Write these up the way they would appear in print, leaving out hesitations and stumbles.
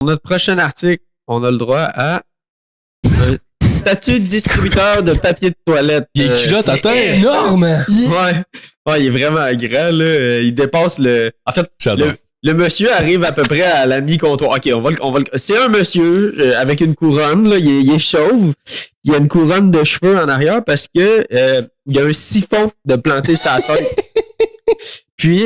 Pour notre prochain article, on a le droit à un statut de distributeur de papier de toilette. Il est culotte à terre. Énorme! Ouais, il est vraiment grand, là. Il dépasse le... En fait, J'adore. le monsieur arrive à peu près à la mi-comptoir. OK, on va le... C'est un monsieur avec une couronne, là. Il est chauve. Il a une couronne de cheveux en arrière parce que il y a un siphon de planter sa tête. Puis,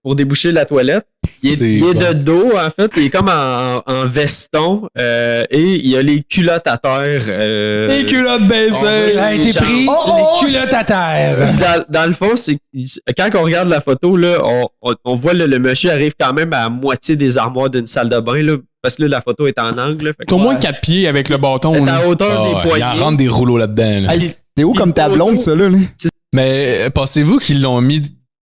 pour déboucher la toilette, il est de dos, en fait. Il est comme en veston. Et il y a les culottes à terre. Les culottes baissées! Ça a été pris, les culottes à terre. Dans le fond, c'est quand on regarde la photo, là, on voit le monsieur arrive quand même à moitié des armoires d'une salle de bain, là, parce que là, la photo est en angle. Là, C'est au moins 4 pieds avec le bâton. est à hauteur des poignets. Il en rentre des rouleaux là-dedans. Là. Hey, c'est où comme ta blonde, ça, là? Mais pensez-vous qu'ils l'ont mis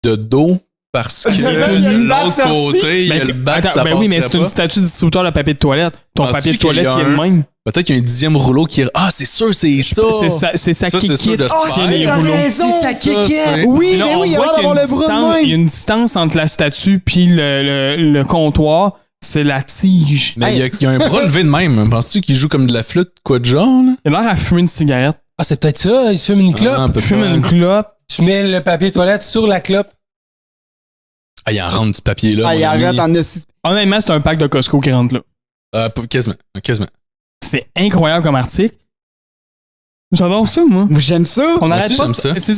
de dos parce que de l'autre côté, il y a le bac, ça Ben oui, mais passerait c'est une pas? statue de distributeur de papier de toilette. Ton Penses-tu papier de qu'il y a toilette qui est un- le même. Peut-être qu'il y a un 10e rouleau qui est... Ah, c'est sûr, c'est ça! C'est sa Ça, c'est sûr kikite de se qui tient faire. les T'as rouleaux. raison, C'est sa Ça, kikette. c'est- Oui, Là, mais on oui, il voit va qu'il y a avoir une le bras distance- de il y a même. une distance entre la statue puis le comptoir. C'est la tige. Mais il y a un bras levé de même. Penses-tu qu'il joue comme de la flûte, quoi de genre? Là? Il a l'air à fumer une cigarette. Ah, c'est peut-être ça, il se fume une clope. Ah, Il fume une clope. Tu mets le papier de toilette sur la clope. Ah, il en rentre du papier là. Ah, mon il ami. arrête en esti. Honnêtement, c'est un pack de Costco qui rentre là. Quasiment. C'est incroyable comme article. J'adore ça, moi. J'aime ça. On Moi arrête aussi, pas j'aime de- ça. c'est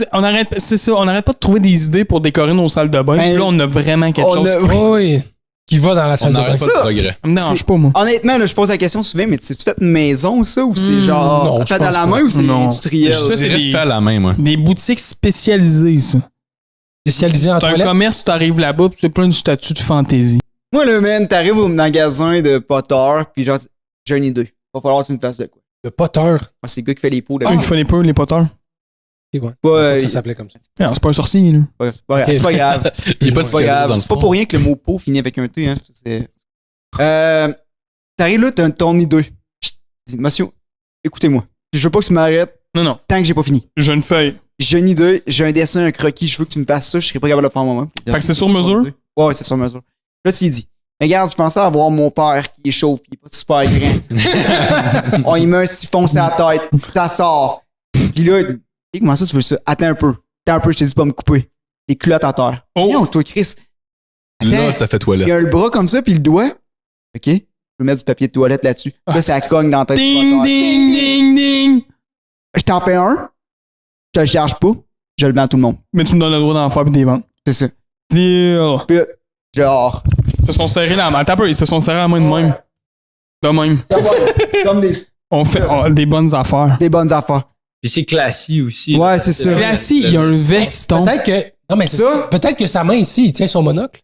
ça, on arrête pas de trouver des idées pour décorer nos salles de bain. Ben, Puis là, on a vraiment quelque on chose. a- Oui. Qui va dans la On salle de bain. n'arrête pas de progrès. Ça me dérange pas, moi. Honnêtement, là, je pose la question souvent, mais tu fait une maison, ça, ou c'est non, genre je fait à pense la pas. main ou c'est Non. industriel? Ça, Je c'est dirais des- fait à la main, moi. Des boutiques spécialisées, ça. Spécialisé en C'est un toilette. commerce, tu arrives là-bas, puis c'est plein de statues de fantaisie. Moi, là, man, t'arrives au magasin de Potter, puis genre, j'ai une idée. Va falloir que tu me fasses de quoi. Le poteur. Moi, c'est le gars qui fait les pots de Il faut les peu, les poteurs. pas, Ça s'appelait comme ça. Non, c'est pas un sorcier, là. c'est pas grave. C'est pas grave. Il n'y a pas de C'est pas cicatrice grave. dans le C'est pas fond. pour rien que le mot pot finit avec un T. Hein. T'arrives là, t'as ton idée. Je dis, monsieur, écoutez-moi. Je veux pas que tu m'arrêtes Non. tant que j'ai pas fini. J'ai une feuille. J'ai une idée, j'ai un dessin, un croquis, je veux que tu me fasses ça, je serais pas capable de le faire moi-même. Fait que c'est sur mesure? Ouais, c'est sur mesure. Là, tu lui dis, regarde, je pensais avoir mon père qui est chauve pis il est pas super grand. On y met un siphon sur la tête, ça sort. Pis là, il dit, hey, comment ça tu veux ça? Attends un peu, je t'ai dit pas me couper. Tes culottes à terre. Oh! Non, toi, Chris. Là, ça fait Il toilette. y a le bras comme ça, puis le doigt. OK? Je peux mettre du papier de toilette là-dessus. Là, ça cogne dans ta tête. Ding, ding, ding, ding. Je t'en fais un. Je te le charge pas. Je le vends à tout le monde. Mais tu me donnes le droit d'en faire pis des ventes. C'est ça. Deal. Puis, genre. Ils se sont serrés la main. Attends un peu, ils se sont serrés la main de même. De même. Comme On fait des bonnes affaires. des bonnes affaires. Puis c'est classique aussi. Ouais, là. c'est ça. Classique, il y a un veston. Peut-être que. Non, mais c'est Ça? ça. Peut-être que sa main ici, il tient son monocle.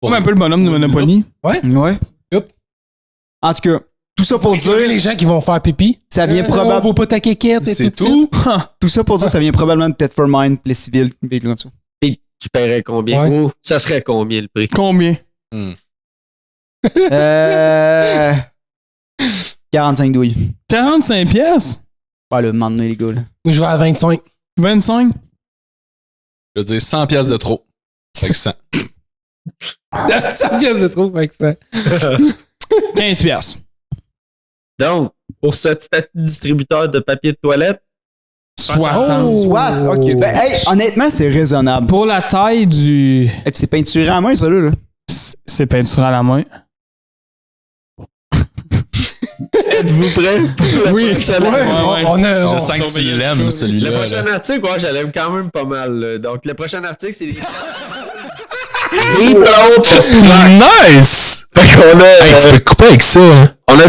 Comme un peu le bonhomme de Monopoly. Ouais. Yup. En tout cas, tout ça pour dire, Les gens qui vont faire pipi. ça vient On probablement. vaut pas ta quéquette et C'est tout. Tout ça pour dire, ça vient probablement de Ted for Mine, les civils, des trucs comme ça. Puis tu paierais combien? Ouais. Oh, ça serait combien le prix? Combien? 45 douilles. 45 pièces? Pas le moment donné, les gars. Là. Moi, je vais à 25. 25? Je veux dire 100 piastres de trop. Fait que 100. 100 pièces de trop, avec ça. 15 pièces. Donc, pour ce statut de distributeur de papier de toilette, 60. Soit, ok. Ben, hey, honnêtement, c'est raisonnable. Pour la taille du... Et puis c'est peinturé à main, ça, là. C'est peinture à la main. êtes-vous prêts? Oui. prochaine- Ouais. On a. Je sens que tu l'aimes, Le celui-là. prochain là. article, ouais, je l'aime quand même pas mal. Là. Donc, le prochain article, c'est les... Nice! Fait qu'on a... Hey, tu peux te couper avec ça. hein? on a